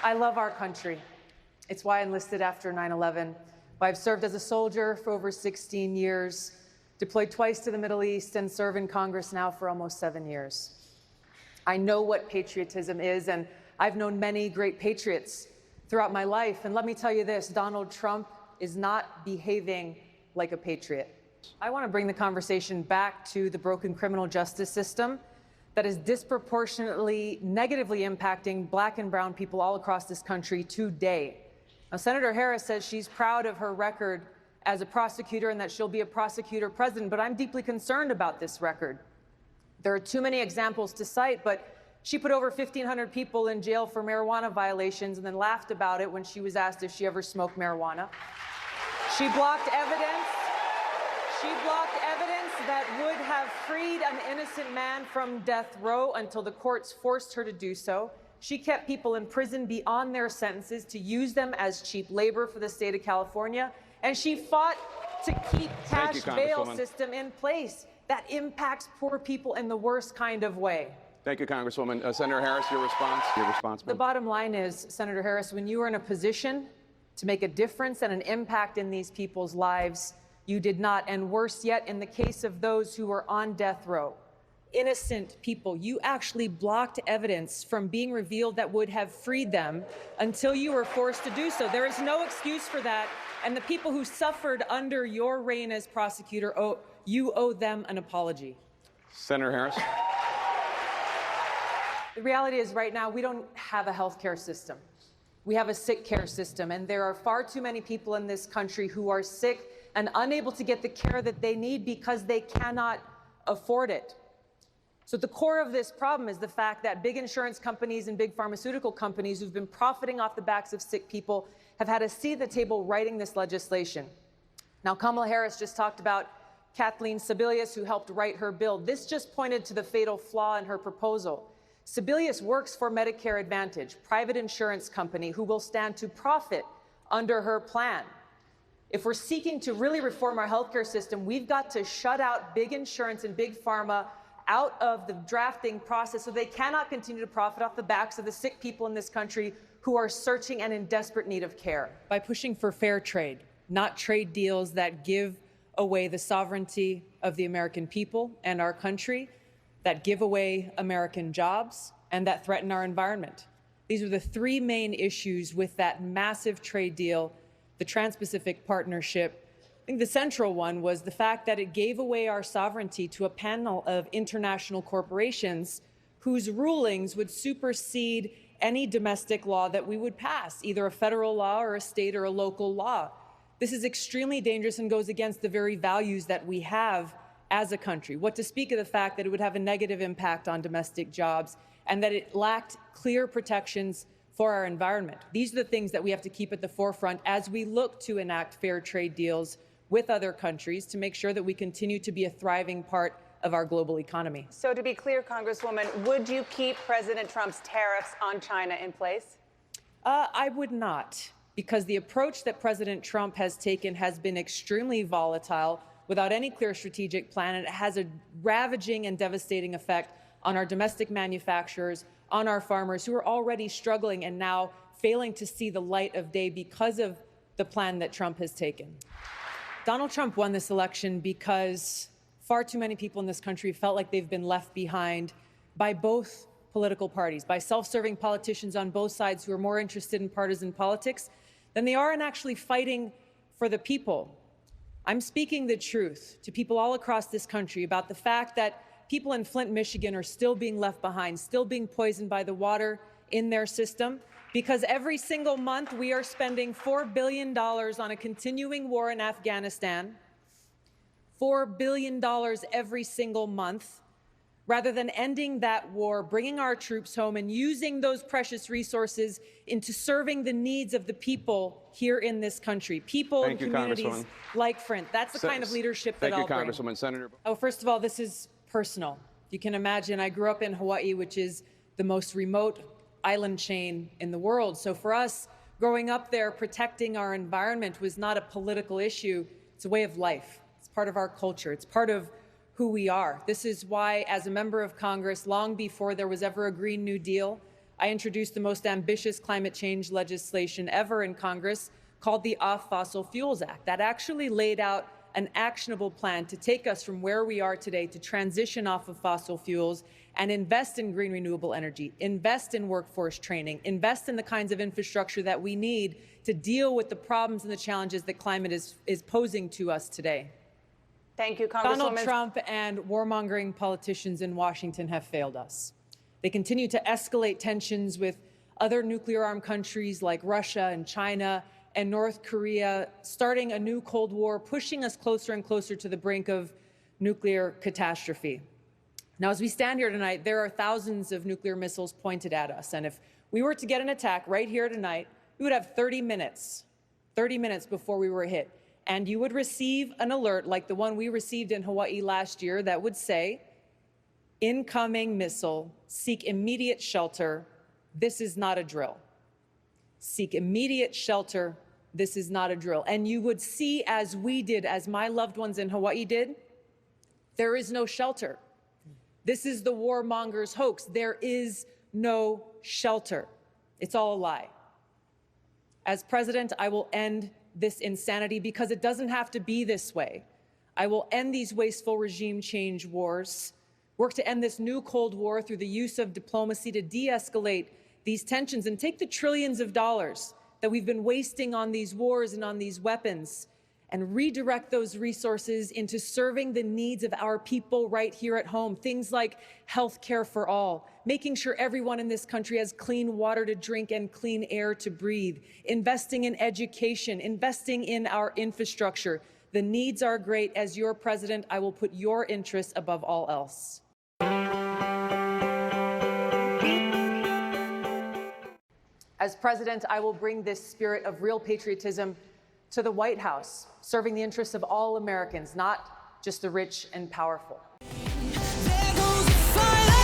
I love our country. It's why I enlisted after 9/11. Why I've served as a soldier for over 16 years, deployed twice to the Middle East, and serve in Congress now for almost 7 years. I know what patriotism is, and I've known many great patriots throughout my life. And let me tell you this, Donald Trump is not behaving like a patriot. I want to bring the conversation back to the broken criminal justice system that is disproportionately negatively impacting Black and brown people all across this country today. Now, Senator Harris says she's proud of her record as a prosecutor and that she'll be a prosecutor president, but I'm deeply concerned about this record. There are too many examples to cite, but she put over 1,500 people in jail for marijuana violations and then laughed about it when she was asked if she ever smoked marijuana. She blocked evidence. She blocked evidence that would have freed an innocent man from death row until the courts forced her to do so. She kept people in prison beyond their sentences to use them as cheap labor for the state of California. And she fought to keep cash bail system in place that impacts poor people in the worst kind of way. Thank you, Congresswoman. Senator Harris, your response. The bottom line is, Senator Harris, when you are in a position to make a difference and an impact in these people's lives, you did not. And worse yet, in the case of those who were on death row, innocent people, you actually blocked evidence from being revealed that would have freed them until you were forced to do so. There is no excuse for that. And the people who suffered under your reign as prosecutor, you owe them an apology. Senator Harris. The reality is right now we don't have a health care system. We have a sick care system, and there are far too many people in this country who are sick and unable to get the care that they need because they cannot afford it. So at the core of this problem is the fact that big insurance companies and big pharmaceutical companies who've been profiting off the backs of sick people have had a seat at the table writing this legislation. Now, Kamala Harris just talked about Kathleen Sebelius, who helped write her bill. This just pointed to the fatal flaw in her proposal. Sebelius works for Medicare Advantage, private insurance company who will stand to profit under her plan. If we're seeking to really reform our healthcare system, we've got to shut out big insurance and big pharma out of the drafting process so they cannot continue to profit off the backs of the sick people in this country who are searching and in desperate need of care. By pushing for fair trade, not trade deals that give away the sovereignty of the American people and our country, that give away American jobs, and that threaten our environment. These are the three main issues with that massive trade deal, the Trans-Pacific Partnership. I think the central one was the fact that it gave away our sovereignty to a panel of international corporations whose rulings would supersede any domestic law that we would pass, either a federal law or a state or a local law. This is extremely dangerous and goes against the very values that we have as a country. What to speak of the fact that it would have a negative impact on domestic jobs and that it lacked clear protections for our environment. These are the things that we have to keep at the forefront as we look to enact fair trade deals with other countries to make sure that we continue to be a thriving part of our global economy. So to be clear, Congresswoman, would you keep President Trump's tariffs on China in place? I would not, because the approach that President Trump has taken has been extremely volatile, without any clear strategic plan, and it has a ravaging and devastating effect on our domestic manufacturers, on our farmers who are already struggling and now failing to see the light of day because of the plan that Trump has taken. Donald Trump won this election because far too many people in this country felt like they've been left behind by both political parties, by self-serving politicians on both sides who are more interested in partisan politics than they are in actually fighting for the people. I'm speaking the truth to people all across this country about the fact that people in Flint, Michigan are still being left behind, still being poisoned by the water in their system, because every single month we are spending $4 billion on a continuing war in Afghanistan, $4 billion every single month, rather than ending that war, bringing our troops home and using those precious resources into serving the needs of the people here in this country, people and communities like Flint. That's the kind of leadership that I'll bring. Thank you, Congresswoman. Senator. Oh, first of all, this is personal. You can imagine I grew up in Hawaii, which is the most remote island chain in the world. So for us, growing up there, protecting our environment was not a political issue. It's a way of life. It's part of our culture. It's part of who we are. This is why, as a member of Congress, long before there was ever a Green New Deal, I introduced the most ambitious climate change legislation ever in Congress, called the Off Fossil Fuels Act. That actually laid out an actionable plan to take us from where we are today to transition off of fossil fuels and invest in green renewable energy, invest in workforce training, invest in the kinds of infrastructure that we need to deal with the problems and the challenges that climate is posing to us today. Thank you, Congresswoman. Donald Trump and warmongering politicians in Washington have failed us. They continue to escalate tensions with other nuclear-armed countries like Russia and China and North Korea, starting a new Cold War, pushing us closer and closer to the brink of nuclear catastrophe. Now, as we stand here tonight, there are thousands of nuclear missiles pointed at us. And if we were to get an attack right here tonight, we would have 30 minutes before we were hit. And you would receive an alert like the one we received in Hawaii last year that would say, incoming missile, seek immediate shelter. This is not a drill. Seek immediate shelter. This is not a drill. And you would see, as we did, as my loved ones in Hawaii did, there is no shelter. This is the warmongers' hoax. There is no shelter. It's all a lie. As president, I will end this insanity because it doesn't have to be this way. I will end these wasteful regime change wars, work to end this new Cold War through the use of diplomacy to de-escalate these tensions and take the trillions of dollars that we've been wasting on these wars and on these weapons and redirect those resources into serving the needs of our people right here at home. Things like health care for all, making sure everyone in this country has clean water to drink and clean air to breathe, investing in education, investing in our infrastructure. The needs are great. As your president, I will put your interests above all else. As president, I will bring this spirit of real patriotism to the White House, serving the interests of all Americans, not just the rich and powerful. There goes the fire.